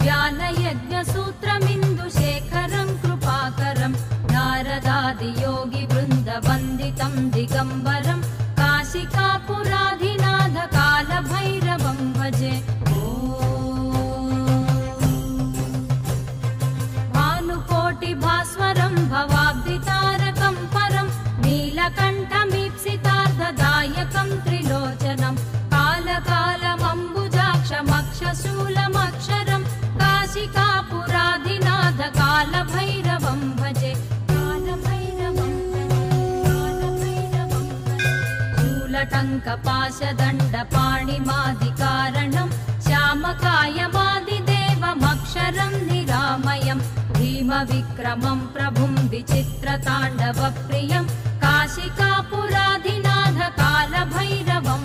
ज्ञानयज्ञसूत्रमिन्दुशेखरं कृपाकरं नारदादियोगिवृन्दवन्दितं दिगम्बरं काशिकापुराधिनाथ कालभैरवं भजे। भानुकोटिभास्वरं भवाब्धितारकं परं नीलकण्ठमीप्सितार्धदायकं त्रिलोचनं कालकालमम्बुजाक्षमक्षशूलमक्षरं काशिकापुराधिनाथ कालभैरवं भजे। शूलटङ्कपाशदण्डपाणिमादिकारणं श्यामकायमादिदेवमक्षरं निरामयं भीमविक्रमं प्रभुं विचित्रताण्डवप्रियं काशिकापुराधिनाथ कालभैरवं